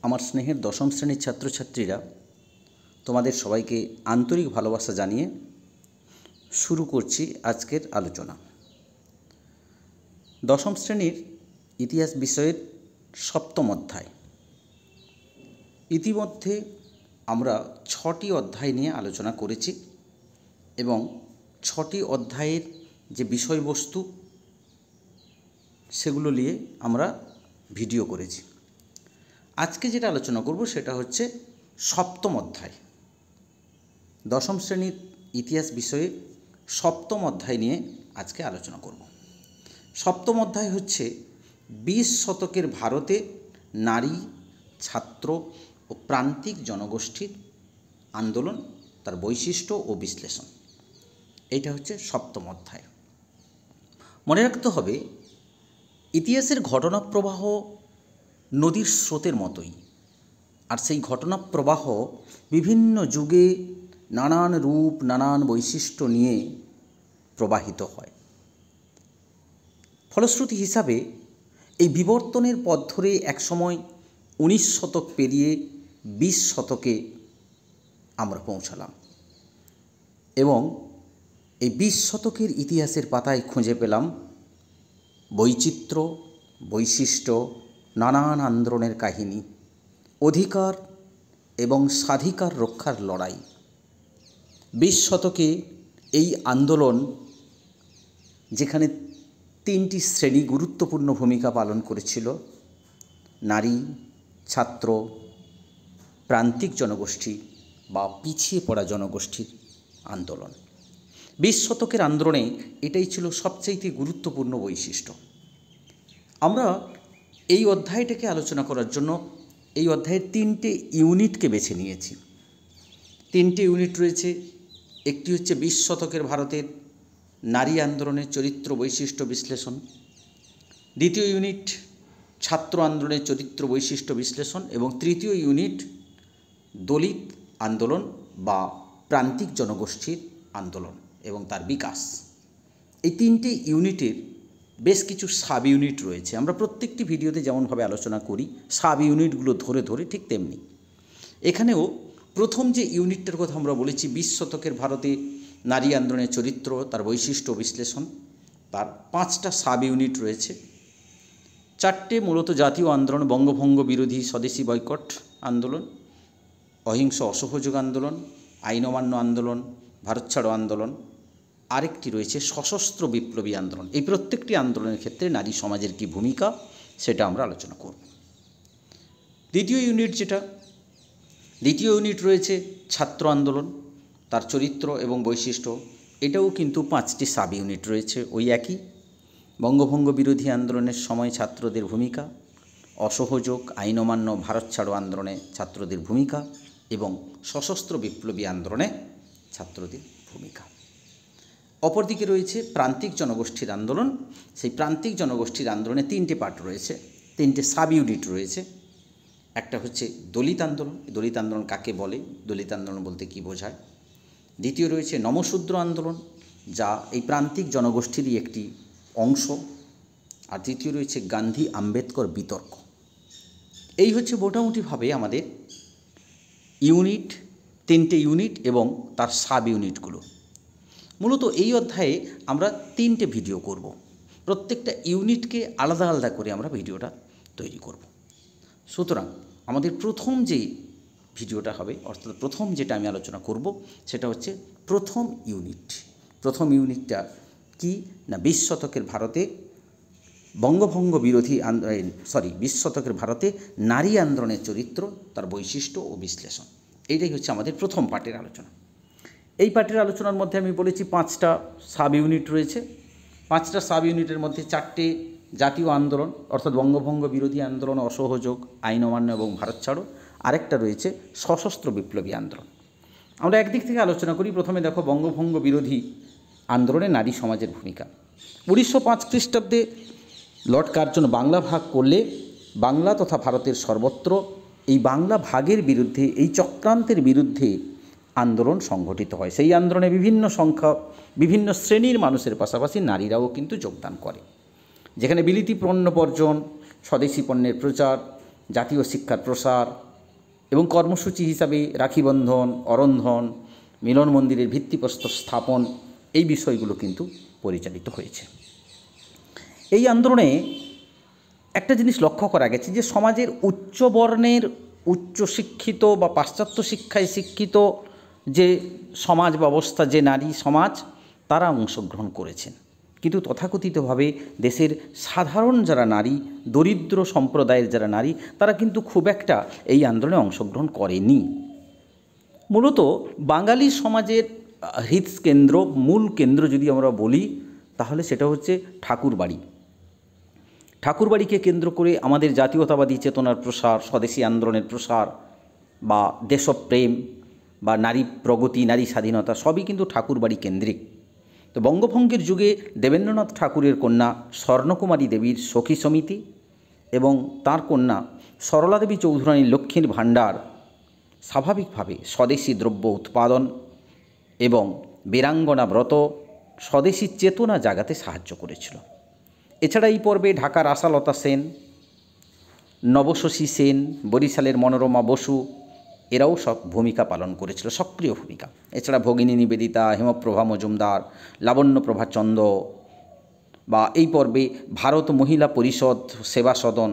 আমার স্নেহের দশম শ্রেণীর ছাত্রছাত্রীরা, তোমাদের সবাইকে আন্তরিক ভালোবাসা জানিয়ে শুরু করছি আজকের আলোচনা। দশম শ্রেণীর ইতিহাস বিষয়ের সপ্তম অধ্যায়। ইতিমধ্যে আমরা 6টি অধ্যায় নিয়ে আলোচনা করেছি এবং 6টি অধ্যায়ের যে বিষয়বস্তু সেগুলো নিয়ে আমরা ভিডিও করেছি। আজকে যেটা আলোচনা করব সেটা হচ্ছে সপ্তম অধ্যায়। দশম শ্রেণীর ইতিহাস বিষয়ে সপ্তম অধ্যায় নিয়ে আজকে আলোচনা করব। সপ্তম অধ্যায় হচ্ছে 20 শতকের ভারতে নারী, ছাত্র ও প্রান্তিক জনগোষ্ঠীর আন্দোলন, তার বৈশিষ্ট্য ও বিশ্লেষণ। এটা হচ্ছে সপ্তম অধ্যায়। মনে রাখতে হবে, ইতিহাসের ঘটনা প্রবাহ নদীর স্রোতের মতোই, আর সেই ঘটনা প্রবাহ বিভিন্ন যুগে নানান রূপ, নানান বৈশিষ্ট্য নিয়ে প্রবাহিত হয়। ফলশ্রুতি হিসাবে এই বিবর্তনের পথ ধরে একসময় 19 শতক পেরিয়ে 20 শতকে আমরা পৌঁছালাম এবং এই 20 শতকের ইতিহাসের পাতায় খুঁজে পেলাম বৈচিত্র্য, বৈশিষ্ট্য, নানান আন্দোলনের কাহিনী, অধিকার এবং স্বাধিকার রক্ষার লড়াই। 20 শতকে এই আন্দোলন, যেখানে 3টি শ্রেণী গুরুত্বপূর্ণ ভূমিকা পালন করেছিল: নারী, ছাত্র, প্রান্তিক জনগোষ্ঠী বা পিছিয়ে পড়া জনগোষ্ঠীর আন্দোলন। 20 শতকের আন্দোলনে এটাই ছিল সবচাইতে গুরুত্বপূর্ণ বৈশিষ্ট্য। আমরা এই অধ্যায়টাকে আলোচনা করার জন্য এই অধ্যায়ের 3টে ইউনিটকে বেছে নিয়েছি। 3টে ইউনিট রয়েছে। একটি হচ্ছে 20 শতকের ভারতের নারী আন্দোলনের চরিত্র, বৈশিষ্ট্য, বিশ্লেষণ। দ্বিতীয় ইউনিট ছাত্র আন্দোলনের চরিত্র, বৈশিষ্ট্য, বিশ্লেষণ। এবং তৃতীয় ইউনিট দলিত আন্দোলন বা প্রান্তিক জনগোষ্ঠীর আন্দোলন এবং তার বিকাশ। এই 3টে ইউনিটের বেশ কিছু সাব ইউনিট রয়েছে। আমরা প্রত্যেকটি ভিডিওতে যেমনভাবে আলোচনা করি সাব ইউনিটগুলো ধরে ধরে, ঠিক তেমনি এখানেও প্রথম যে ইউনিটটার কথা আমরা বলেছি, 20 শতকের ভারতে নারী আন্দোলনের চরিত্র, তার বৈশিষ্ট্য, বিশ্লেষণ, তার 5টা সাব ইউনিট রয়েছে। 4টে মূলত জাতীয় আন্দোলন: বঙ্গভঙ্গ বিরোধী স্বদেশী বয়কট আন্দোলন, অহিংস অসহযোগ আন্দোলন, আইন অমান্য আন্দোলন, ভারত ছাড়ো আন্দোলন। আরেকটি রয়েছে সশস্ত্র বিপ্লবী আন্দোলন। এই প্রত্যেকটি আন্দোলনের ক্ষেত্রে নারী সমাজের কী ভূমিকা সেটা আমরা আলোচনা করব। দ্বিতীয় ইউনিট রয়েছে ছাত্র আন্দোলন, তার চরিত্র এবং বৈশিষ্ট্য। এটাও কিন্তু 5টি সাব ইউনিট রয়েছে, ওই একই। বঙ্গভঙ্গ বিরোধী আন্দোলনের সময় ছাত্রদের ভূমিকা, অসহযোগ, আইন অমান্য, ভারত ছাড়ো আন্দোলনে ছাত্রদের ভূমিকা এবং সশস্ত্র বিপ্লবী আন্দোলনে ছাত্রদের ভূমিকা। অপরদিকে রয়েছে প্রান্তিক জনগোষ্ঠীর আন্দোলন। সেই প্রান্তিক জনগোষ্ঠীর আন্দোলনে 3টে পার্ট রয়েছে, 3টে সাব ইউনিট রয়েছে। একটা হচ্ছে দলিত আন্দোলন। দলিত আন্দোলন কাকে বলে, দলিত আন্দোলন বলতে কী বোঝায়। দ্বিতীয় রয়েছে নমশূদ্র আন্দোলন, যা এই প্রান্তিক জনগোষ্ঠীরই একটি অংশ। আর তৃতীয় রয়েছে গান্ধী আম্বেদকর বিতর্ক। এই হচ্ছে মোটামুটিভাবে আমাদের ইউনিট, 3টে ইউনিট এবং তার সাব ইউনিটগুলো। মূলত এই অধ্যায়ে আমরা 3টে ভিডিও করব। প্রত্যেকটা ইউনিটকে আলাদা আলাদা করে আমরা ভিডিওটা তৈরি করব। সুতরাং আমাদের প্রথম যে ভিডিওটা হবে, অর্থাৎ প্রথম যেটা আমি আলোচনা করব, সেটা হচ্ছে প্রথম ইউনিট। প্রথম ইউনিটটা কি না, 20 শতকের ভারতে বঙ্গভঙ্গ বিরোধী 20 শতকের ভারতে নারী আন্দোলনের চরিত্র, তার বৈশিষ্ট্য ও বিশ্লেষণ। এইটাই হচ্ছে আমাদের প্রথম পার্টের আলোচনা। এই পার্টের আলোচনার মধ্যে আমি বলেছি 5টা সাব ইউনিট রয়েছে। 5টা সাব ইউনিটের মধ্যে 4টে জাতীয় আন্দোলন, অর্থাৎ বঙ্গভঙ্গ বিরোধী আন্দোলন, অসহযোগ, আইন অমান্য এবং ভারত ছাড়ো। আরেকটা রয়েছে সশস্ত্র বিপ্লবী আন্দোলন। আমরা একদিক থেকে আলোচনা করি। প্রথমে দেখো বঙ্গভঙ্গ বিরোধী আন্দোলনে নারী সমাজের ভূমিকা। 1905 খ্রিস্টাব্দে লর্ড কার্জন বাংলা ভাগ করলে বাংলা তথা ভারতের সর্বত্র এই বাংলা ভাগের বিরুদ্ধে, এই চক্রান্তের বিরুদ্ধে আন্দোলন সংগঠিত হয়। সেই আন্দোলনে বিভিন্ন শ্রেণীর মানুষের পাশাপাশি নারীরাও কিন্তু যোগদান করে। যেখানে বিলিতি পণ্য বর্জন, স্বদেশি পণ্যের প্রচার, জাতীয় শিক্ষার প্রসার এবং কর্মসূচি হিসাবে রাখিবন্ধন, অরন্ধন, মিলন মন্দিরের ভিত্তিপ্রস্তর স্থাপন, এই বিষয়গুলো কিন্তু পরিচালিত হয়েছে। এই আন্দোলনে একটা জিনিস লক্ষ্য করা গেছে যে সমাজের উচ্চবর্ণের, উচ্চশিক্ষিত বা পাশ্চাত্য শিক্ষায় শিক্ষিত যে সমাজ ব্যবস্থা, যে নারী সমাজ, তারা অংশগ্রহণ করেছেন, কিন্তু তথাকথিতভাবে দেশের সাধারণ যারা নারী, দরিদ্র সম্প্রদায়ের যারা নারী, তারা কিন্তু খুব একটা এই আন্দোলনে অংশগ্রহণ করেনি। মূলত বাঙালি সমাজের হৃৎকেন্দ্র, মূল কেন্দ্র যদি আমরা বলি, তাহলে সেটা হচ্ছে ঠাকুরবাড়ি। ঠাকুরবাড়িকে কেন্দ্র করে আমাদের জাতীয়তাবাদী চেতনার প্রসার, স্বদেশী আন্দোলনের প্রসার বা দেশপ্রেম বা নারী প্রগতি, নারী স্বাধীনতা, সবই কিন্তু ঠাকুরবাড়ি কেন্দ্রিক। তো বঙ্গভঙ্গের যুগে দেবেন্দ্রনাথ ঠাকুরের কন্যা স্বর্ণকুমারী দেবীর সখী সমিতি এবং তার কন্যা সরলা দেবী চৌধুরানীর লক্ষ্মীর ভাণ্ডার স্বাভাবিকভাবে স্বদেশী দ্রব্য উৎপাদন এবং বীরাঙ্গনা ব্রত, স্বদেশী চেতনা জাগাতে সাহায্য করেছিল। এছাড়া এই পর্বে ঢাকার আশালতা সেন, নবশশী সেন, বরিশালের মনোরমা বসু, এরাও সব ভূমিকা পালন করেছিল, সক্রিয় ভূমিকা। এছাড়া ভগিনী নিবেদিতা, হেমপ্রভা মজুমদার, লাবণ্যপ্রভা চন্দ, বা এই পর্বে ভারত মহিলা পরিষদ সেবা সদন,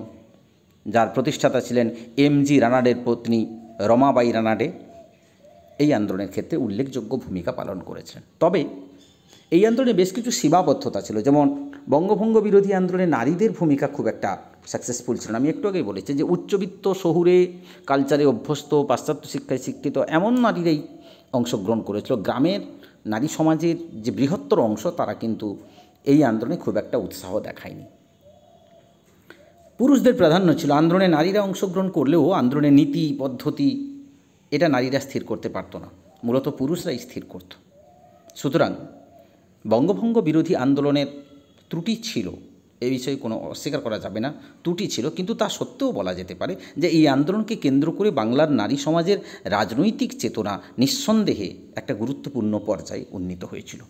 যার প্রতিষ্ঠাতা ছিলেন এম.জি. রানাডের পত্নী রমাবাই রানাডে, এই আন্দোলনের ক্ষেত্রে উল্লেখযোগ্য ভূমিকা পালন করেছিলেন। তবে এই আন্দোলনে বেশ কিছু সীমাবদ্ধতা ছিল, যেমন বঙ্গভঙ্গ বিরোধী আন্দোলনে নারীদের ভূমিকা খুব একটা সাকসেসফুল ছিল না। আমি একটু আগেই বলেছি যে উচ্চবিত্ত, শহুরে কালচারে অভ্যস্ত, পাশ্চাত্য শিক্ষায় শিক্ষিত এমন নারীরাই অংশগ্রহণ করেছিল। গ্রামের নারী সমাজের যে বৃহত্তর অংশ, তারা কিন্তু এই আন্দোলনে খুব একটা উৎসাহ দেখায়নি। পুরুষদের প্রাধান্য ছিল। আন্দোলনে নারীরা অংশগ্রহণ করলেও আন্দোলনের নীতি পদ্ধতি এটা নারীরা স্থির করতে পারতো না, মূলত পুরুষরাই স্থির করত। সুতরাং বঙ্গভঙ্গ বিরোধী আন্দোলনের ত্রুটি ছিল, এ বিষয়ে কোনো অস্বীকার করা যাবে না, ত্রুটি ছিল, কিন্তু তা সত্ত্বেও বলা যেতে পারে যে এই আন্দোলনকে কেন্দ্র করে বাংলার নারী সমাজের রাজনৈতিক চেতনা নিঃসন্দেহে একটা গুরুত্বপূর্ণ পর্যায়ে উন্নীত হয়েছিল।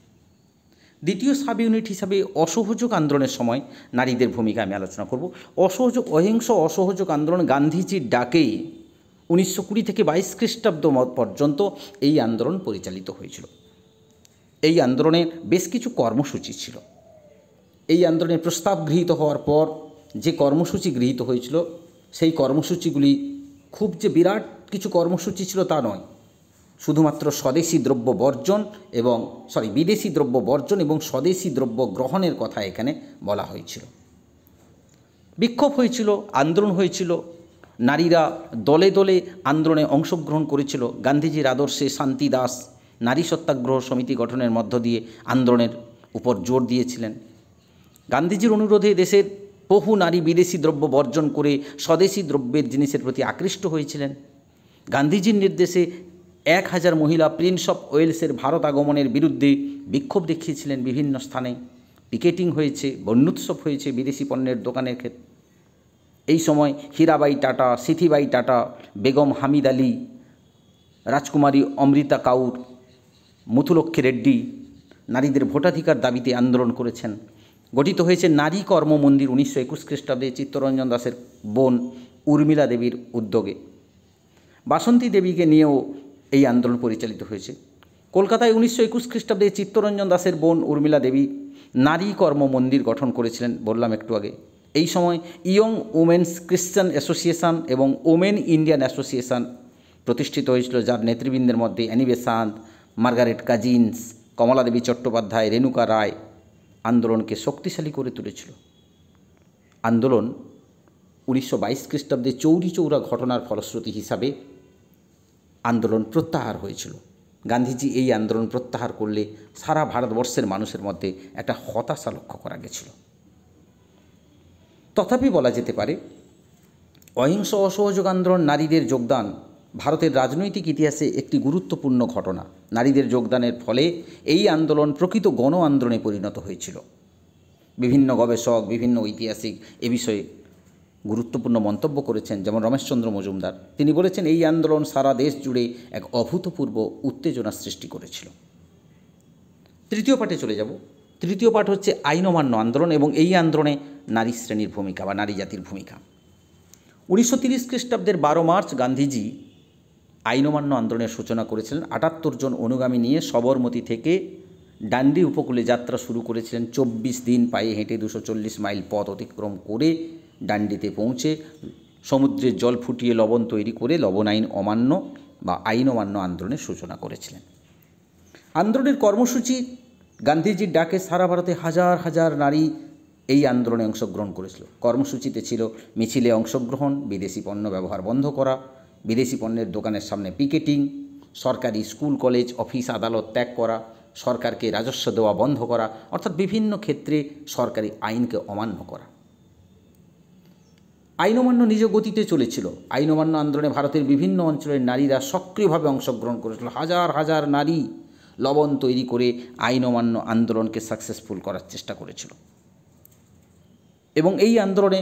দ্বিতীয় সাব ইউনিট হিসাবে অসহযোগ আন্দোলনের সময় নারীদের ভূমিকা আমি আলোচনা করব। অহিংস অসহযোগ আন্দোলন গান্ধীজির ডাকেই 1920 থেকে 22 খ্রিস্টাব্দ পর্যন্ত এই আন্দোলন পরিচালিত হয়েছিল। এই আন্দোলনের বেশ কিছু কর্মসূচি ছিল। এই আন্দোলনের প্রস্তাব গৃহীত হওয়ার পর যে কর্মসূচি গৃহীত হয়েছিল, সেই কর্মসূচিগুলি খুব যে বিরাট কিছু কর্মসূচি ছিল তা নয়, শুধুমাত্র বিদেশি দ্রব্য বর্জন এবং স্বদেশি দ্রব্য গ্রহণের কথা এখানে বলা হয়েছিল। বিক্ষোভ হয়েছিল, আন্দোলন হয়েছিল, নারীরা দলে দলে আন্দোলনে অংশগ্রহণ করেছিল। গান্ধীজির আদর্শে শান্তি দাস নারী সত্যাগ্রহ সমিতি গঠনের মধ্য দিয়ে আন্দোলনের উপর জোর দিয়েছিলেন। গান্ধীজির অনুরোধে দেশের বহু নারী বিদেশি দ্রব্য বর্জন করে স্বদেশি দ্রব্যের জিনিসের প্রতি আকৃষ্ট হয়েছিলেন। গান্ধীজির নির্দেশে 1000 মহিলা প্রিন্স অফ ওয়েলসের ভারত আগমনের বিরুদ্ধে বিক্ষোভ দেখিয়েছিলেন। বিভিন্ন স্থানে পিকেটিং হয়েছে, বন্যুৎসব হয়েছে বিদেশি পণ্যের দোকানের ক্ষেত্রে। এই সময় হীরাবাই টাটা, সিথিবাই টাটা, বেগম হামিদ আলী, রাজকুমারী অমৃতা কাউর, মুথুলক্ষ্মী রেড্ডি নারীদের ভোটাধিকার দাবিতে আন্দোলন করেছেন। গঠিত হয়েছে নারী কর্ম মন্দির 1921 খ্রিস্টাব্দে চিত্তরঞ্জন দাসের বোন উর্মিলা দেবীর উদ্যোগে। বাসন্তী দেবীকে নিয়েও এই আন্দোলন পরিচালিত হয়েছে। কলকাতায় 1921 খ্রিস্টাব্দে চিত্তরঞ্জন দাসের বোন উর্মিলা দেবী নারী কর্ম মন্দির গঠন করেছিলেন, বললাম একটু আগে। এই সময় ইয়ং উমেন্স ক্রিশ্চান অ্যাসোসিয়েশন এবং ওমেন ইন্ডিয়ান অ্যাসোসিয়েশন প্রতিষ্ঠিত হয়েছিল, যার নেতৃবৃন্দের মধ্যে অ্যানি বেসান্ত, মার্গারেট কাজিন্স, কমলা দেবী চট্টোপাধ্যায়, রেণুকা রায় আন্দোলনকে শক্তিশালী করে তুলেছিল। আন্দোলন 1922 খ্রিস্টাব্দে চৌরি চৌরা ঘটনার ফলশ্রুতি হিসাবে আন্দোলন প্রত্যাহার হয়েছিল। গান্ধীজি এই আন্দোলন প্রত্যাহার করলে সারা ভারতবর্ষের মানুষের মধ্যে একটা হতাশা লক্ষ্য করা গেছিল। তথাপি বলা যেতে পারে অহিংস অসহযোগ আন্দোলন, নারীদের যোগদান ভারতের রাজনৈতিক ইতিহাসে একটি গুরুত্বপূর্ণ ঘটনা। নারীদের যোগদানের ফলে এই আন্দোলন প্রকৃত গণ আন্দোলনে পরিণত হয়েছিল। বিভিন্ন গবেষক, বিভিন্ন ঐতিহাসিক এ বিষয়ে গুরুত্বপূর্ণ মন্তব্য করেছেন, যেমন রমেশচন্দ্র মজুমদার। তিনি বলেছেন এই আন্দোলন সারা দেশ জুড়ে এক অভূতপূর্ব উত্তেজনা সৃষ্টি করেছিল। তৃতীয় পাঠে চলে যাব। তৃতীয় পাঠ হচ্ছে আইন অমান্য আন্দোলন এবং এই আন্দোলনে নারী শ্রেণীর ভূমিকা বা নারী জাতির ভূমিকা। 1930 খ্রিস্টাব্দের 12 মার্চ গান্ধীজি আইন অমান্য আন্দোলনের সূচনা করেছিলেন। 78 জন অনুগামী নিয়ে সবরমতী থেকে ডান্ডি উপকূলে যাত্রা শুরু করেছিলেন। 24 দিন পায়ে হেঁটে 240 মাইল পথ অতিক্রম করে ডান্ডিতে পৌঁছে সমুদ্রের জল ফুটিয়ে লবণ তৈরি করে লবণ আইন অমান্য বা আইন অমান্য আন্দোলনের সূচনা করেছিলেন। আন্দোলনের কর্মসূচি, গান্ধীজির ডাকে সারা ভারতে হাজার হাজার নারী এই আন্দোলনে অংশগ্রহণ করেছিল। কর্মসূচিতে ছিল মিছিলে অংশগ্রহণ, বিদেশি পণ্য ব্যবহার বন্ধ করা, বিদেশি পণ্যের দোকানের সামনে পিকেটিং, সরকারি স্কুল কলেজ অফিস আদালত ত্যাগ করা, সরকারকে রাজস্ব দেওয়া বন্ধ করা, অর্থাৎ বিভিন্ন ক্ষেত্রে সরকারি আইনকে অমান্য করা। আইন অমান্য নিজ গতিতে চলেছিল। আইন অমান্য আন্দোলনে ভারতের বিভিন্ন অঞ্চলের নারীরা সক্রিয়ভাবে অংশগ্রহণ করেছিল। হাজার হাজার নারী লবণ তৈরি করে আইন অমান্য আন্দোলনকে সাকসেসফুল করার চেষ্টা করেছিল। এবং এই আন্দোলনে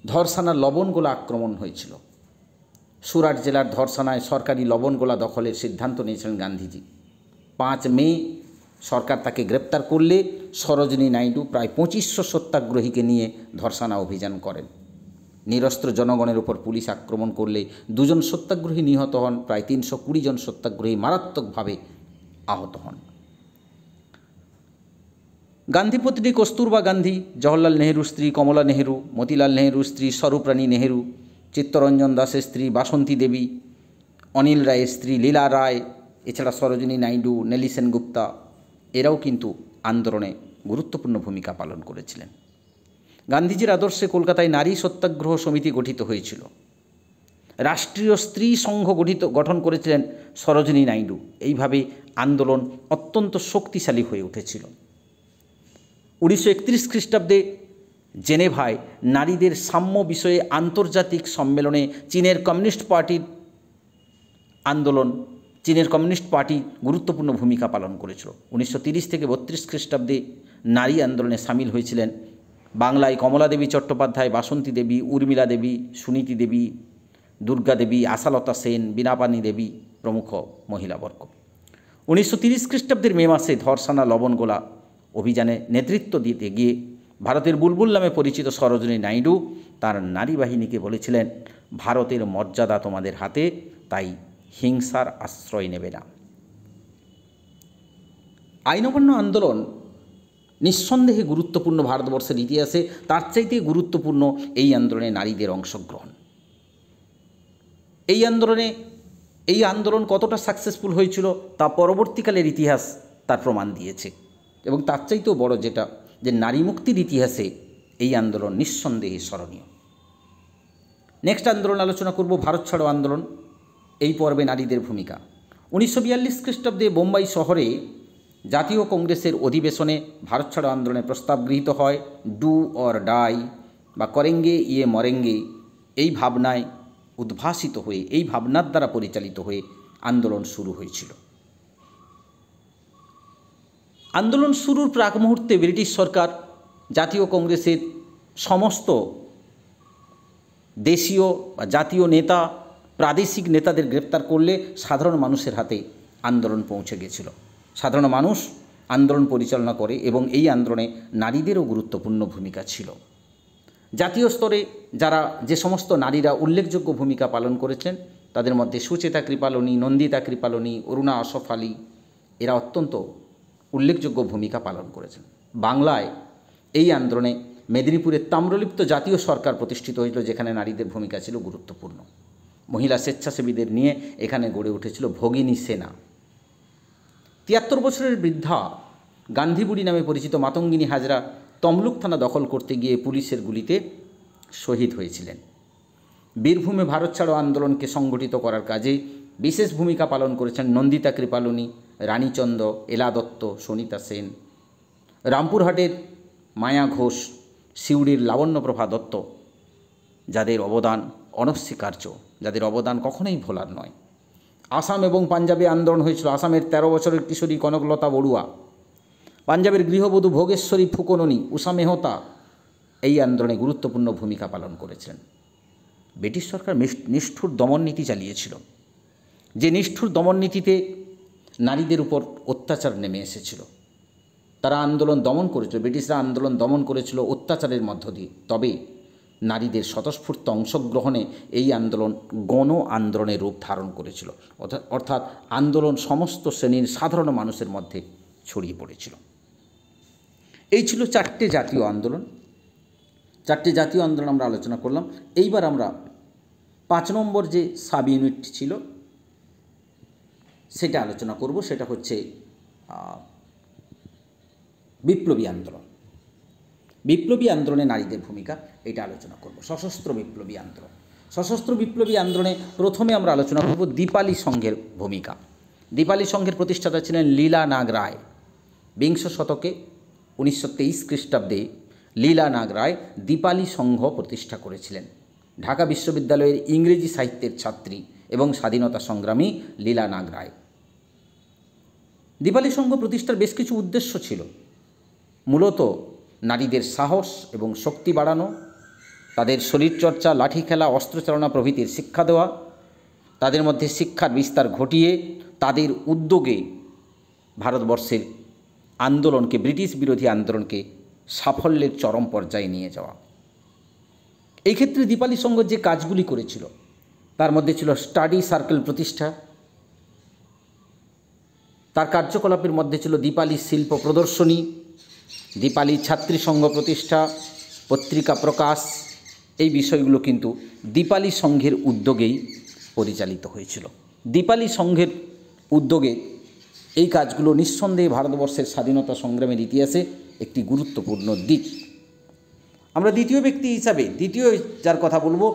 ধরসানার লবণগোলা আক্রমণ হয়েছিল। সুরাট জেলার ধরসানায় সরকারি লবণগোলা দখলের সিদ্ধান্ত নিয়েছিলেন গান্ধীজি। 5 মে সরকার তাকে গ্রেপ্তার করলে সরোজিনী নাইডু প্রায় 2500 সত্যাগ্রহীকে নিয়ে ধরসানা অভিযান করেন। নিরস্ত্র জনগণের উপর পুলিশ আক্রমণ করলে 2 জন সত্যাগ্রহী নিহত হন, প্রায় 320 জন সত্যাগ্রহী মারাত্মকভাবে আহত হন। গান্ধীপত্নী কস্তুরবা গান্ধী, জওহরলাল নেহরুর স্ত্রী কমলা নেহরু, মতিলাল নেহরুর স্ত্রী স্বরূপরানী নেহরু, চিত্তরঞ্জন দাসের স্ত্রী বাসন্তী দেবী, অনিল রায়ের স্ত্রী লীলা রায়, এছাড়া সরোজিনী নাইডু, নেলি সেনগুপ্তা, এরাও কিন্তু আন্দোলনে গুরুত্বপূর্ণ ভূমিকা পালন করেছিলেন। গান্ধীজির আদর্শে কলকাতায় নারী সত্যাগ্রহ সমিতি গঠিত হয়েছিল। রাষ্ট্রীয় স্ত্রী সংঘ গঠন করেছিলেন সরোজিনী নাইডু। এইভাবে আন্দোলন অত্যন্ত শক্তিশালী হয়ে উঠেছিল। 1931 খ্রিস্টাব্দে জেনেভায় নারীদের সাম্য বিষয়ে আন্তর্জাতিক সম্মেলনে চীনের কমিউনিস্ট পার্টি গুরুত্বপূর্ণ ভূমিকা পালন করেছিল। 1930 থেকে 32 খ্রিস্টাব্দে নারী আন্দোলনে সামিল হয়েছিলেন বাংলায় কমলা দেবী চট্টোপাধ্যায়, বাসন্তী দেবী, উর্মিলা দেবী, সুনীতি দেবী, দুর্গা দেবী, আশালতা সেন, বীণাপাণি দেবী প্রমুখ মহিলাবর্গ। 1930 খ্রিস্টাব্দের মে মাসে ধরসানা লবণগোলা অভিযানে নেতৃত্ব দিতে গিয়ে ভারতের বুলবুল নামে পরিচিত সরোজিনী নাইডু তার নারী বাহিনীকে বলেছিলেন, ভারতের মর্যাদা তোমাদের হাতে, তাই হিংসার আশ্রয় নেবে না। আইন অমান্য আন্দোলন নিঃসন্দেহে গুরুত্বপূর্ণ ভারতবর্ষের ইতিহাসে, তার চাইতে গুরুত্বপূর্ণ এই আন্দোলনে নারীদের অংশগ্রহণ। এই আন্দোলন কতটা সাকসেসফুল হয়েছিল তা পরবর্তীকালের ইতিহাস তার প্রমাণ দিয়েছে। এবং তার চাইতেও বড় যেটা, যে নারী মুক্তির ইতিহাসে এই আন্দোলন নিঃসন্দেহে স্মরণীয়। নেক্সট আন্দোলন আলোচনা করব ভারত ছাড়ো আন্দোলন। এই পর্বে নারীদের ভূমিকা। 1942 খ্রিস্টাব্দে বোম্বাই শহরে জাতীয় কংগ্রেসের অধিবেশনে ভারত ছাড়ো আন্দোলনের প্রস্তাব গৃহীত হয়। ডু অর ডাই বা করেঙ্গে ইয়ে মরেঙ্গে, এই ভাবনায় উদ্ভাসিত হয়ে, এই ভাবনার দ্বারা পরিচালিত হয়ে আন্দোলন শুরু হয়েছিল। আন্দোলন শুরুর প্রাক মুহূর্তে ব্রিটিশ সরকার জাতীয় কংগ্রেসের সমস্ত দেশীয় বা জাতীয় নেতা, প্রাদেশিক নেতাদের গ্রেপ্তার করলে সাধারণ মানুষের হাতে আন্দোলন পৌঁছে গেছিল। সাধারণ মানুষ আন্দোলন পরিচালনা করে এবং এই আন্দোলনে নারীদেরও গুরুত্বপূর্ণ ভূমিকা ছিল। জাতীয় স্তরে যে সমস্ত নারীরা উল্লেখযোগ্য ভূমিকা পালন করেছেন তাদের মধ্যে সুচেতা কৃপালনী, নন্দিতা কৃপালনী, অরুণা আশফ আলী, এরা অত্যন্ত উল্লেখযোগ্য ভূমিকা পালন করেছেন। বাংলায় এই আন্দোলনে মেদিনীপুরের তাম্রলিপ্ত জাতীয় সরকার প্রতিষ্ঠিত হয়েছিল, যেখানে নারীদের ভূমিকা ছিল গুরুত্বপূর্ণ। মহিলা স্বেচ্ছাসেবীদের নিয়ে এখানে গড়ে উঠেছিল ভগিনী সেনা। 73 বছরের বৃদ্ধা গান্ধীবুড়ি নামে পরিচিত মাতঙ্গিনী হাজরা তমলুক থানা দখল করতে গিয়ে পুলিশের গুলিতে শহীদ হয়েছিলেন। বীরভূমে ভারত ছাড়ো আন্দোলনকে সংগঠিত করার কাজে বিশেষ ভূমিকা পালন করেছেন নন্দিতা কৃপালনী, রানীচন্দ, এলা দত্ত, সনিতা সেন। রামপুরহাটের মায়া ঘোষ, সিউড়ির লাবণ্যপ্রভা দত্ত, যাদের অবদান অনস্বীকার্য, যাদের অবদান কখনোই ভোলার নয়। আসাম এবং পাঞ্জাবে আন্দোলন হয়েছিল। আসামের 13 বছরের কিশোরী কনকলতা বড়ুয়া, পাঞ্জাবের গৃহবধূ ভোগেশ্বরী ফুকননী, উষা মেহতা এই আন্দোলনে গুরুত্বপূর্ণ ভূমিকা পালন করেছিলেন। ব্রিটিশ সরকার নিষ্ঠুর দমননীতি চালিয়েছিল, যে নিষ্ঠুর দমননীতিতে নারীদের উপর অত্যাচার নেমে এসেছিল। তারা আন্দোলন দমন করেছিল, ব্রিটিশরা আন্দোলন দমন করেছিল অত্যাচারের মধ্য দিয়ে। তবে নারীদের স্বতঃস্ফূর্ত অংশগ্রহণে এই আন্দোলন গণ আন্দোলনের রূপ ধারণ করেছিল, অর্থাৎ আন্দোলন সমস্ত শ্রেণীর সাধারণ মানুষের মধ্যে ছড়িয়ে পড়েছিল। এই ছিল 4টে জাতীয় আন্দোলন। 4টে জাতীয় আন্দোলন আমরা আলোচনা করলাম। এইবার আমরা 5 নম্বর যে সাব ইউনিট ছিল সেটা আলোচনা করব। সেটা হচ্ছে বিপ্লবী আন্দোলন। বিপ্লবী আন্দোলনে নারীদের ভূমিকা, এটা আলোচনা করব। সশস্ত্র বিপ্লবী আন্দোলন। সশস্ত্র বিপ্লবী আন্দোলনে প্রথমে আমরা আলোচনা করব দীপালি সংঘের ভূমিকা। দীপালি সংঘের প্রতিষ্ঠাতা ছিলেন লীলা নাগ রায়। বিংশ শতকে 1923 খ্রিস্টাব্দে লীলা নাগ রায় দীপালি সংঘ প্রতিষ্ঠা করেছিলেন। ঢাকা বিশ্ববিদ্যালয়ের ইংরেজি সাহিত্যের ছাত্রী এবং স্বাধীনতা সংগ্রামী লীলা নাগ রায়। দীপালি সংঘ প্রতিষ্ঠার বেশ কিছু উদ্দেশ্য ছিল। মূলত নারীদের সাহস এবং শক্তি বাড়ানো, তাদের শরীরচর্চা, লাঠি খেলা, অস্ত্রচালনা প্রভৃতির শিক্ষা দেওয়া, তাদের মধ্যে শিক্ষার বিস্তার ঘটিয়ে তাদের উদ্যোগে ভারতবর্ষের আন্দোলনকে, ব্রিটিশ বিরোধী আন্দোলনকে সাফল্যের চরম পর্যায়ে নিয়ে যাওয়া। এই ক্ষেত্রে দীপালি সংঘ যে কাজগুলি করেছিল তার মধ্যে ছিল স্টাডি সার্কেল প্রতিষ্ঠা, তার কার্যকলাপের মধ্যে ছিল দীপালি শিল্প প্রদর্শনী, দীপালি ছাত্রী সংঘ প্রতিষ্ঠা, পত্রিকা প্রকাশ। এই বিষয়গুলো কিন্তু দীপালি সংঘের উদ্যোগেই পরিচালিত হয়েছিল। দীপালি সংঘের উদ্যোগে এই কাজগুলো নিঃসন্দেহে ভারতবর্ষের স্বাধীনতা সংগ্রামের ইতিহাসে একটি গুরুত্বপূর্ণ দিক। আমরা দ্বিতীয় ব্যক্তি হিসাবে দ্বিতীয় যার কথা বলবো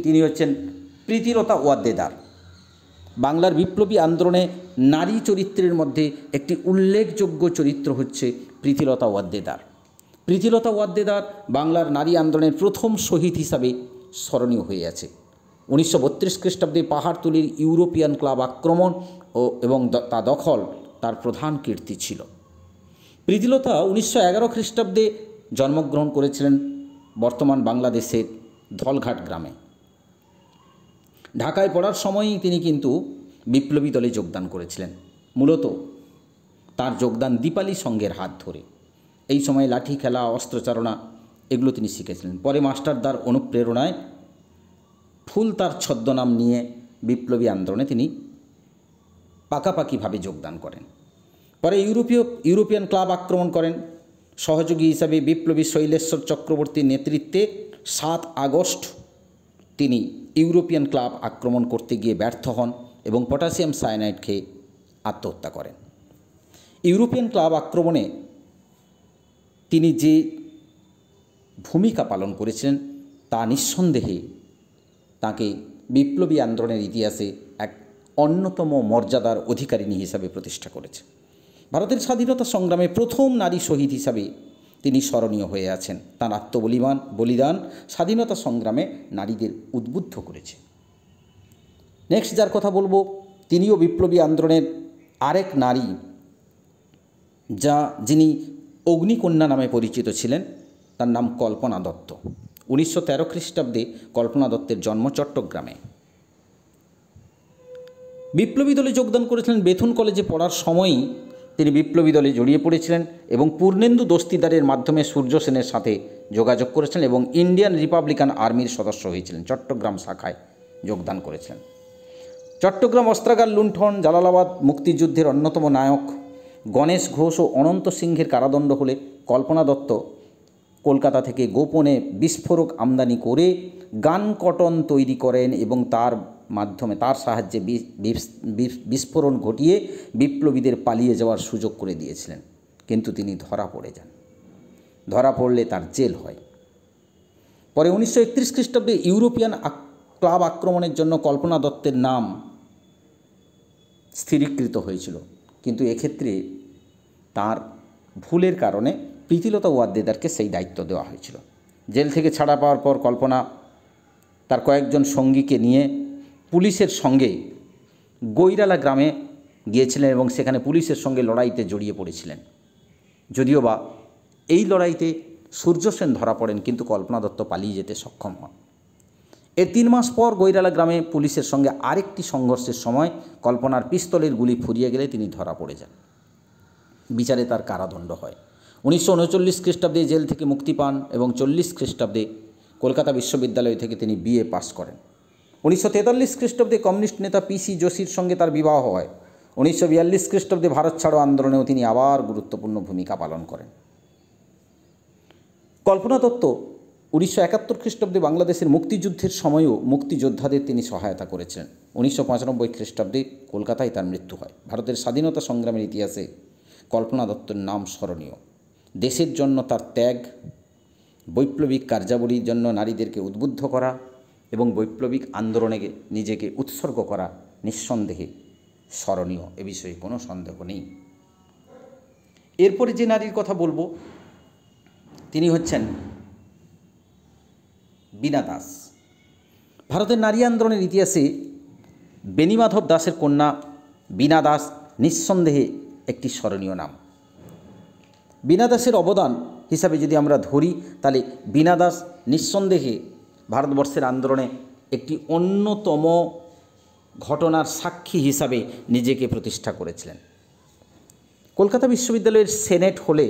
তিনি হচ্ছেন প্রীতিলতা ওয়াদ্দেদার। বাংলার বিপ্লবী আন্দোলনে নারী চরিত্রের মধ্যে একটি উল্লেখযোগ্য চরিত্র হচ্ছে প্রীতিলতা ওয়াদ্দেদার। প্রীতিলতা ওয়াদ্দেদার বাংলার নারী আন্দোলনের প্রথম শহীদ হিসাবে স্মরণীয় হয়ে আছে। 1932 খ্রিস্টাব্দে পাহাড়তলির ইউরোপিয়ান ক্লাব আক্রমণ এবং তা দখল তার প্রধান কীর্তি ছিল। প্রীতিলতা 1911 খ্রিস্টাব্দে জন্মগ্রহণ করেছিলেন বর্তমান বাংলাদেশের ধলঘাট গ্রামে। ঢাকায় পড়ার সময়ই তিনি কিন্তু বিপ্লবী দলে যোগদান করেছিলেন। মূলত তার যোগদান দীপালি সংঘের হাত ধরে। এই সময় লাঠি খেলা, অস্ত্রচালনা এগুলো তিনি শিখেছিলেন। পরে মাস্টারদার অনুপ্রেরণায় ফুল তার ছদ্মনাম নিয়ে বিপ্লবী আন্দোলনে তিনি পাকাপাকিভাবে যোগদান করেন। পরে ইউরোপিয়ান ক্লাব আক্রমণ করেন। সহযোগী হিসাবে বিপ্লবী শৈলেশ্বর চক্রবর্তীর নেতৃত্বে 7 আগস্ট তিনি ইউরোপিয়ান ক্লাব আক্রমণ করতে গিয়ে ব্যর্থ হন এবং পটাশিয়াম সায়ানাইড খেয়ে আত্মহত্যা করেন। ইউরোপিয়ান ক্লাব আক্রমণে তিনি যে ভূমিকা পালন করেছিলেন তা নিঃসন্দেহে তাকে বিপ্লবী আন্দোলনের ইতিহাসে এক অন্যতম মর্যাদার অধিকারিণী হিসাবে প্রতিষ্ঠা করেছে। ভারতের স্বাধীনতা সংগ্রামে প্রথম নারী শহীদ হিসাবে তিনি স্মরণীয় হয়ে আছেন। তাঁর বলিদান স্বাধীনতা সংগ্রামে নারীদের উদ্বুদ্ধ করেছে। নেক্সট যার কথা বলবো তিনিও বিপ্লবী আন্দোলনের আরেক নারী, যিনি অগ্নিকন্যা নামে পরিচিত ছিলেন। তার নাম কল্পনা দত্ত। 1913 খ্রিস্টাব্দে কল্পনা দত্তের জন্ম চট্টগ্রামে। বিপ্লবী দলে যোগদান করেছিলেন। বেথুন কলেজে পড়ার সময়ই তিনি বিপ্লবী দলে জড়িয়ে পড়েছিলেন এবং পূর্ণেন্দু দস্তিদারের মাধ্যমে সূর্য সেনের সাথে যোগাযোগ করেছিলেন এবং ইন্ডিয়ান রিপাবলিকান আর্মির সদস্য হয়েছিলেন। চট্টগ্রাম শাখায় যোগদান করেছিলেন। চট্টগ্রাম অস্ত্রাগার লুণ্ঠন, জালালাবাদ মুক্তিযুদ্ধের অন্যতম নায়ক গণেশ ঘোষ ও অনন্ত সিংহের কারাদণ্ড হলে কল্পনা দত্ত কলকাতা থেকে গোপনে বিস্ফোরক আমদানি করে গান কটন তৈরি করেন এবং তার সাহায্যে বিস্ফোরণ ঘটিয়ে বিপ্লবীদের পালিয়ে যাওয়ার সুযোগ করে দিয়েছিলেন। কিন্তু তিনি ধরা পড়ে যান। ধরা পড়লে তার জেল হয়। পরে 1931 খ্রিস্টাব্দে ইউরোপিয়ান ক্লাব আক্রমণের জন্য কল্পনা দত্তের নাম স্থিরীকৃত হয়েছিল, কিন্তু এক্ষেত্রে তার ভুলের কারণে প্রীতিলতা ওয়াদ্দেদারকে সেই দায়িত্ব দেওয়া হয়েছিল। জেল থেকে ছাড়া পাওয়ার পর কল্পনা তার কয়েকজন সঙ্গীকে নিয়ে পুলিশের সঙ্গে গৈরালা গ্রামে গিয়েছিলেন এবং সেখানে পুলিশের সঙ্গে লড়াইতে জড়িয়ে পড়েছিলেন। যদিও বা এই লড়াইতে সূর্য সেন ধরা পড়েন, কিন্তু কল্পনা দত্ত পালিয়ে যেতে সক্ষম হন। এর 3 মাস পর গৈরালা গ্রামে পুলিশের সঙ্গে আরেকটি সংঘর্ষের সময় কল্পনার পিস্তলের গুলি ফুরিয়ে গেলে তিনি ধরা পড়ে যান। বিচারে তার কারাদণ্ড হয়। 1939 খ্রিস্টাব্দে জেল থেকে মুক্তি পান এবং 40 খ্রিস্টাব্দে কলকাতা বিশ্ববিদ্যালয় থেকে তিনি বিএ পাস করেন। 1943 খ্রিস্টাব্দে কমিউনিস্ট নেতা পিসি যোশীর সঙ্গে তার বিবাহ হয়। 1942 খ্রিস্টাব্দে ভারত ছাড়ো আন্দোলনেও তিনি আবার গুরুত্বপূর্ণ ভূমিকা পালন করেন। কল্পনা দত্ত 1971 খ্রিস্টাব্দে বাংলাদেশের মুক্তিযুদ্ধের সময়ও মুক্তিযোদ্ধাদের তিনি সহায়তা করেছিলেন। 1995 খ্রিস্টাব্দে কলকাতায় তার মৃত্যু হয়। ভারতের স্বাধীনতা সংগ্রামের ইতিহাসে কল্পনা দত্তের নাম স্মরণীয়। দেশের জন্য তার ত্যাগ, বৈপ্লবিক কার্যাবলীর জন্য নারীদেরকে উদ্বুদ্ধ করা এবং বৈপ্লবিক আন্দোলনে নিজেকে উৎসর্গ করা নিঃসন্দেহে স্মরণীয়, এ বিষয়ে কোনো সন্দেহ নেই। এরপরে যে নারীর কথা বলবো তিনি হচ্ছেন বীণা দাস। ভারতের নারী আন্দোলনের ইতিহাসে বেণীমাধব দাসের কন্যা বীণা দাস নিঃসন্দেহে একটি স্মরণীয় নাম। বীণা দাসের অবদান হিসাবে যদি আমরা ধরি তাহলে বীণা দাস নিঃসন্দেহে ভারতবর্ষের আন্দোলনে একটি অন্যতম ঘটনার সাক্ষী হিসাবে নিজেকে প্রতিষ্ঠা করেছিলেন। কলকাতা বিশ্ববিদ্যালয়ের সেনেট হলে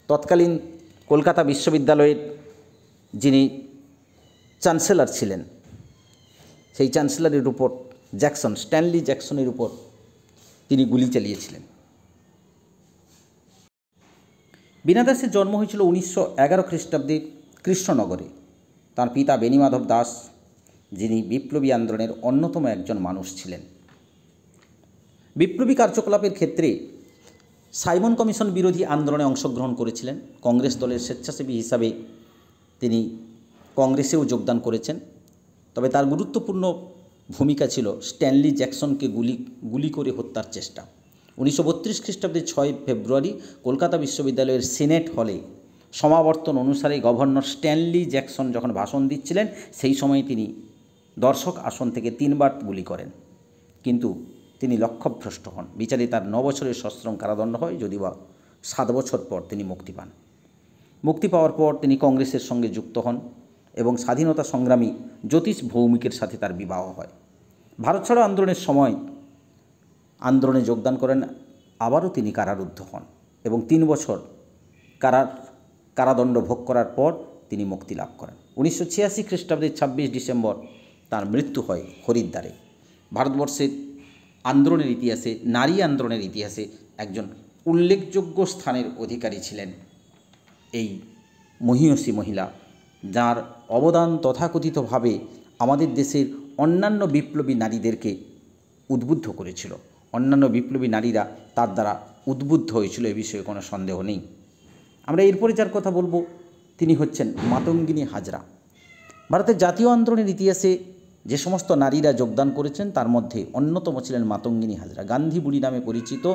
তৎকালীন কলকাতা বিশ্ববিদ্যালয়ের যিনি চ্যান্সেলর ছিলেন সেই চ্যান্সেলরের উপর স্ট্যানলি জ্যাকসনের উপর তিনি গুলি চালিয়েছিলেন। বীণা দাসের জন্ম হয়েছিল 1911 খ্রিস্টাব্দে কৃষ্ণনগরে। তার পিতা বেণীমাধব দাস, যিনি বিপ্লবী আন্দোলনের অন্যতম একজন মানুষ ছিলেন। বিপ্লবী কার্যকলাপের ক্ষেত্রে সাইমন কমিশন বিরোধী আন্দোলনে অংশগ্রহণ করেছিলেন। কংগ্রেস দলের স্বেচ্ছাসেবী হিসাবে তিনি কংগ্রেসেও যোগদান করেছেন। তবে তার গুরুত্বপূর্ণ ভূমিকা ছিল স্ট্যানলি জ্যাকসনকে গুলি করে হত্যার চেষ্টা। 1932 খ্রিস্টাব্দে 6 ফেব্রুয়ারি কলকাতা বিশ্ববিদ্যালয়ের সিনেট হলে সমাবর্তন অনুসারে গভর্নর স্ট্যানলি জ্যাকসন যখন ভাষণ দিচ্ছিলেন সেই সময় তিনি দর্শক আসন থেকে 3 বার গুলি করেন, কিন্তু তিনি লক্ষ্যভ্রষ্ট হন। বিচারে তার 9 বছরের সশ্রম কারাদণ্ড হয়, যদিও 7 বছর পর তিনি মুক্তি পান। মুক্তি পাওয়ার পর তিনি কংগ্রেসের সঙ্গে যুক্ত হন এবং স্বাধীনতা সংগ্রামী জ্যোতিষ ভৌমিকের সাথে তার বিবাহ হয়। ভারত ছাড়ো আন্দোলনের সময় আন্দোলনে যোগদান করেন, আবারও তিনি কারারুদ্ধ হন এবং 3 বছর কারাদণ্ড ভোগ করার পর তিনি মুক্তি লাভ করেন। 1986 খ্রিস্টাব্দের 26 ডিসেম্বর তার মৃত্যু হয় হরিদ্বারে। ভারতবর্ষের আন্দোলনের ইতিহাসে, নারী আন্দোলনের ইতিহাসে একজন উল্লেখযোগ্য স্থানের অধিকারী ছিলেন এই মহীয়সী মহিলা, যার অবদান তথাকথিতভাবে আমাদের দেশের অন্যান্য বিপ্লবী নারীদেরকে উদ্বুদ্ধ করেছিল। অন্যান্য বিপ্লবী নারীরা তার দ্বারা উদ্বুদ্ধ হয়েছিল, এ বিষয়ে কোনো সন্দেহ নেই। আমরা এরপরে যার কথা বলবো তিনি হচ্ছেন মাতঙ্গিনী হাজরা। ভারতের জাতীয় আন্দোলনের ইতিহাসে যে সমস্ত নারীরা যোগদান করেছেন তার মধ্যে অন্যতম ছিলেন মাতঙ্গিনী হাজরা। গান্ধী বুড়ি নামে পরিচিত।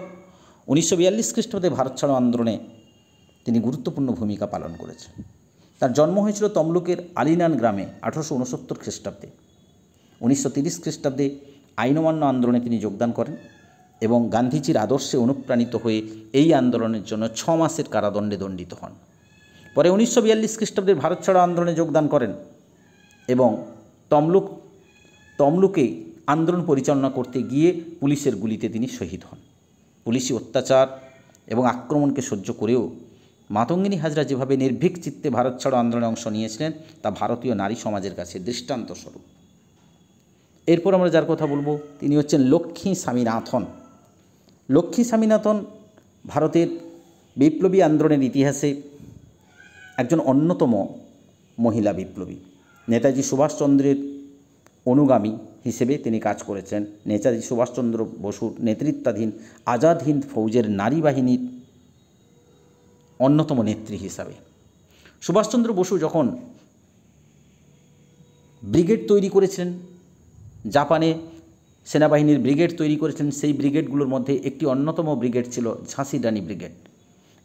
1942 খ্রিস্টাব্দে ভারত ছাড়ো আন্দোলনে তিনি গুরুত্বপূর্ণ ভূমিকা পালন করেছেন। তার জন্ম হয়েছিল তমলুকের আলিনান গ্রামে 1869 খ্রিস্টাব্দে। 1930 খ্রিস্টাব্দে আইন অমান্য আন্দোলনে তিনি যোগদান করেন এবং গান্ধীজির আদর্শে অনুপ্রাণিত হয়ে এই আন্দোলনের জন্য 6 মাসের কারাদণ্ডে দণ্ডিত হন। পরে 1942 খ্রিস্টাব্দের ভারত ছাড়ো আন্দোলনে যোগদান করেন এবং তমলুকে আন্দোলন পরিচালনা করতে গিয়ে পুলিশের গুলিতে তিনি শহীদ হন। পুলিশি অত্যাচার এবং আক্রমণকে সহ্য করেও মাতঙ্গিনী হাজরা যেভাবে নির্ভীক চিত্তে ভারত ছাড়ো আন্দোলনে অংশ নিয়েছিলেন তা ভারতীয় নারী সমাজের কাছে দৃষ্টান্তস্বরূপ। এরপর আমরা যার কথা বলবো তিনি হচ্ছেন লক্ষ্মী স্বামীনাথন। লক্ষ্মী স্বামীনাথন ভারতের বিপ্লবী আন্দোলনের ইতিহাসে একজন অন্যতম মহিলা বিপ্লবী। নেতাজি সুভাষচন্দ্রের অনুগামী হিসেবে তিনি কাজ করেছেন। নেতাজি সুভাষচন্দ্র বসুর নেতৃত্বাধীন আজাদ হিন্দ ফৌজের নারী বাহিনীর অন্যতম নেত্রী হিসাবে। সুভাষচন্দ্র বসু যখন ব্রিগেড তৈরি করেছিলেন, জাপানে সেনাবাহিনীর ব্রিগেড তৈরি করেছেন, সেই ব্রিগেডগুলোর মধ্যে একটি অন্যতম ব্রিগেড ছিল ঝাঁসি রানী ব্রিগেড।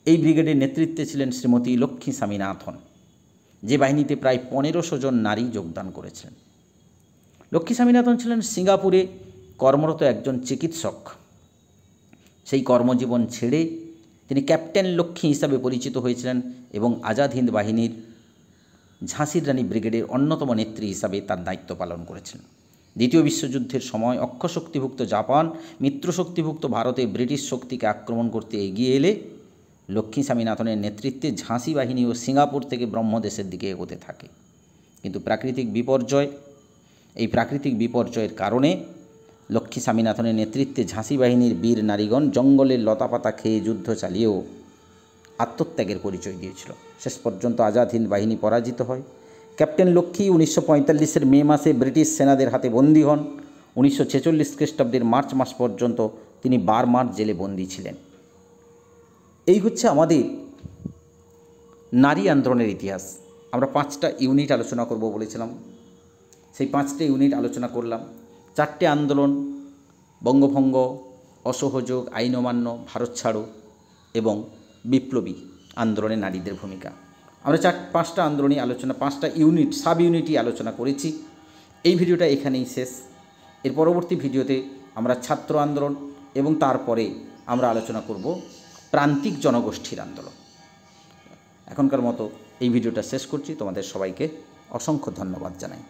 এই ব্রিগেডের নেতৃত্বে ছিলেন শ্রীমতী লক্ষ্মী স্বামীনাথন, যে বাহিনীতে প্রায় 1500 জন নারী যোগদান করেছিলেন। লক্ষ্মী স্বামীনাথন ছিলেন সিঙ্গাপুরে কর্মরত একজন চিকিৎসক। সেই কর্মজীবন ছেড়ে তিনি ক্যাপ্টেন লক্ষ্মী হিসাবে পরিচিত হয়েছিলেন এবং আজাদ হিন্দ বাহিনীর ঝাঁসির রানী ব্রিগেডের অন্যতম নেত্রী হিসাবে তার দায়িত্ব পালন করেছিলেন। দ্বিতীয় বিশ্বযুদ্ধের সময় অক্ষশক্তিভুক্ত জাপান মিত্রশক্তিভুক্ত ভারতে ব্রিটিশ শক্তিকে আক্রমণ করতে এগিয়ে এলে লক্ষ্মী স্বামীনাথনের নেতৃত্বে ঝাঁসি বাহিনী ও সিঙ্গাপুর থেকে ব্রহ্মদেশের দিকে এগোতে থাকে। কিন্তু প্রাকৃতিক বিপর্যয়, এই প্রাকৃতিক বিপর্যয়ের কারণে লক্ষ্মী স্বামীনাথনের নেতৃত্বে ঝাঁসি বাহিনীর বীর নারীগণ জঙ্গলের লতাপাতা খেয়ে যুদ্ধ চালিয়েও আত্মত্যাগের পরিচয় দিয়েছিল। শেষ পর্যন্ত আজাদ হিন্দ বাহিনী পরাজিত হয়। ক্যাপ্টেন লক্ষ্মী 1945 মে মাসে ব্রিটিশ সেনাদের হাতে বন্দী হন। 1946 খ্রিস্টাব্দের মার্চ মাস পর্যন্ত তিনি বার্মার জেলে বন্দী ছিলেন। এই হচ্ছে আমাদের নারী আন্দোলনের ইতিহাস। আমরা 5টা ইউনিট আলোচনা করব বলেছিলাম, সেই 5টে ইউনিট আলোচনা করলাম। 4টে আন্দোলন, বঙ্গভঙ্গ, অসহযোগ, আইন অমান্য, ভারত ছাড়ো এবং বিপ্লবী আন্দোলনে নারীদের ভূমিকা। আমরা 5টা আন্দোলনই আলোচনা, 5টা ইউনিট, সাব ইউনিটই আলোচনা করেছি। এই ভিডিওটা এখানেই শেষ। এর পরবর্তী ভিডিওতে আমরা ছাত্র আন্দোলন এবং তারপরে আমরা আলোচনা করব প্রান্তিক জনগোষ্ঠীর আন্দোলন। এখনকার মতো এই ভিডিওটা শেষ করছি। তোমাদের সবাইকে অসংখ্য ধন্যবাদ জানাই।